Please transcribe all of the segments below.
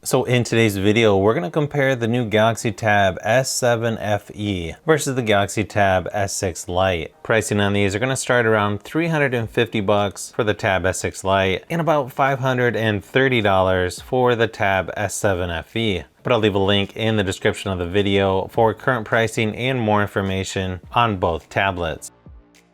So in today's video, we're going to compare the new Galaxy Tab S7 FE versus the Galaxy Tab S6 Lite. Pricing on these are going to start around $350 for the Tab S6 Lite and about $530 for the Tab S7 FE. But I'll leave a link in the description of the video for current pricing and more information on both tablets.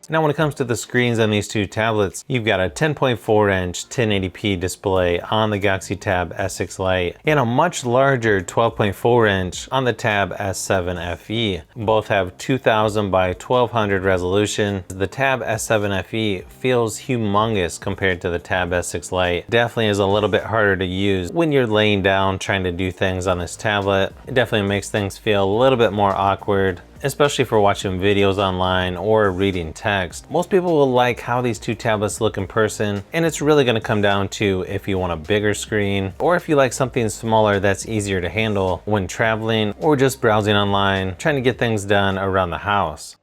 Now when it comes to the screens on these two tablets, you've got a 10.4-inch 1080p display on the Galaxy Tab S6 Lite and a much larger 12.4-inch on the Tab S7 FE. Both have 2000 by 1200 resolution. The Tab S7 FE feels humongous compared to the Tab S6 Lite. Definitely is a little bit harder to use when you're laying down trying to do things on this tablet. It definitely makes things feel a little bit more awkward, especially for watching videos online or reading text. Most people will like how these two tablets look in person, and it's really going to come down to if you want a bigger screen or if you like something smaller that's easier to handle when traveling or just browsing online, trying to get things done around the house.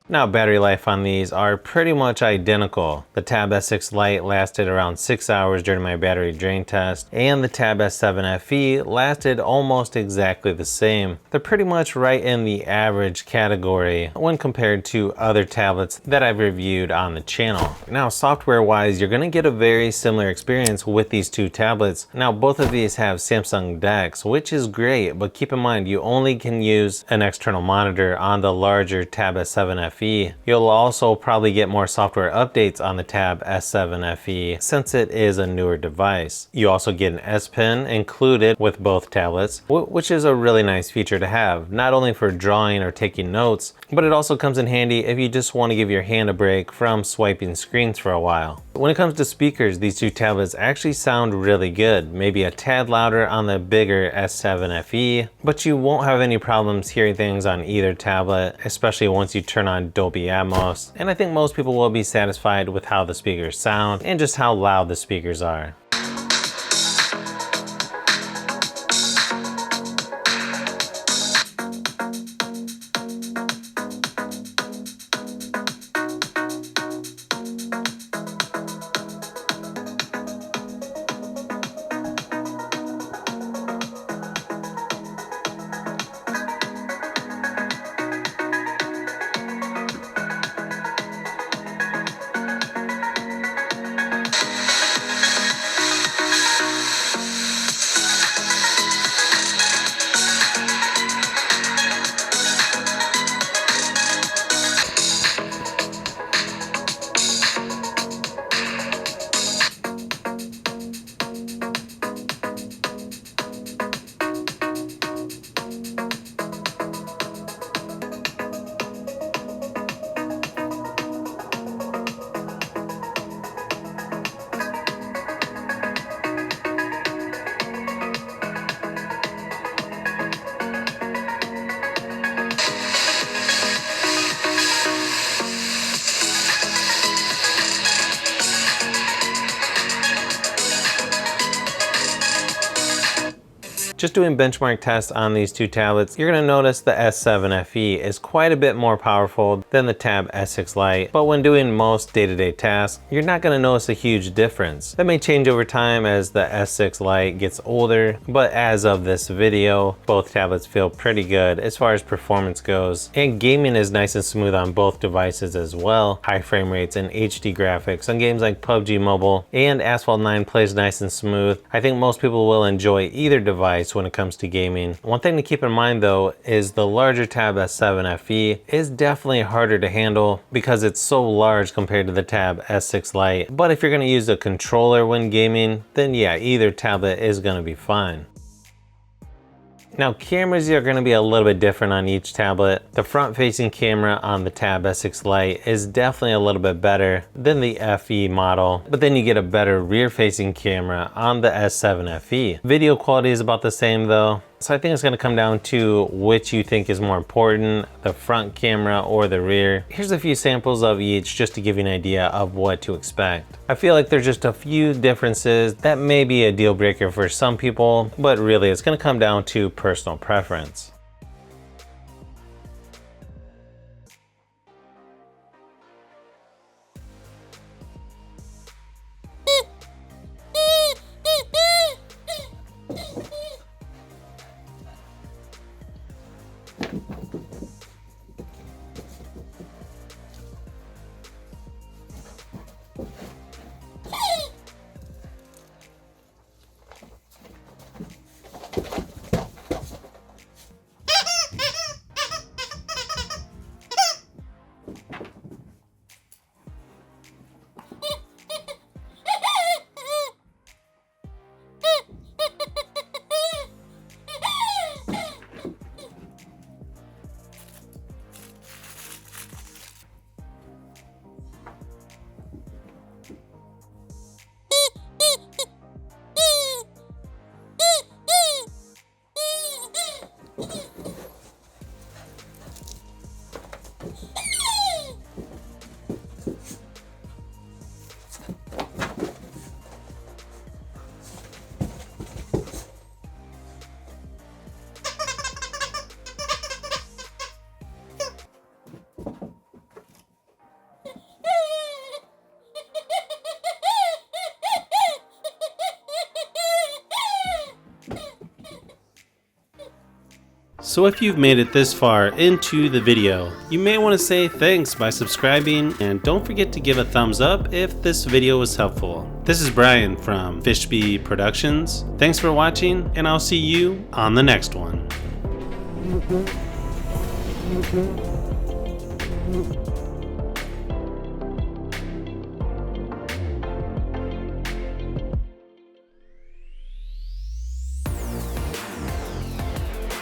Now, battery life on these are pretty much identical. The Tab S6 Lite lasted around 6 hours during my battery drain test, and the Tab S7 FE lasted almost exactly the same. They're pretty much right in the average category when compared to other tablets that I've reviewed on the channel. Now, software-wise, you're gonna get a very similar experience with these two tablets. Now, both of these have Samsung DeX, which is great, but keep in mind, you only can use an external monitor on the larger Tab S7 FE. You'll also probably get more software updates on the Tab S7 FE since it is a newer device. You also get an S Pen included with both tablets, which is a really nice feature to have, not only for drawing or taking notes, but it also comes in handy if you just want to give your hand a break from swiping screens for a while. When it comes to speakers, these two tablets actually sound really good, maybe a tad louder on the bigger S7 FE, but you won't have any problems hearing things on either tablet, especially once you turn on Dolby Atmos, and I think most people will be satisfied with how the speakers sound and just how loud the speakers are. Just doing benchmark tests on these two tablets, you're going to notice the S7 FE is quite a bit more powerful than the Tab S6 Lite, but when doing most day-to-day tasks, you're not going to notice a huge difference. That may change over time as the S6 Lite gets older, but as of this video, both tablets feel pretty good as far as performance goes, and gaming is nice and smooth on both devices as well. High frame rates and HD graphics on games like PUBG Mobile, and Asphalt 9 plays nice and smooth. I think most people will enjoy either device when it comes to gaming. One thing to keep in mind though is the larger Tab S7 FE is definitely harder to handle because it's so large compared to the Tab S6 Lite. But if you're going to use a controller when gaming, then yeah, either tablet is going to be fine. Now, cameras are going to be a little bit different on each tablet. The front-facing camera on the Tab S6 Lite is definitely a little bit better than the FE model, but then you get a better rear-facing camera on the S7 FE. Video quality is about the same though, so I think it's going to come down to which you think is more important, the front camera or the rear. Here's a few samples of each just to give you an idea of what to expect. I feel like there's just a few differences that may be a deal breaker for some people, but really it's going to come down to personal preference. So if you've made it this far into the video, you may want to say thanks by subscribing, and don't forget to give a thumbs up if this video was helpful. This is Brian from Fishbee Productions. Thanks for watching, and I'll see you on the next one.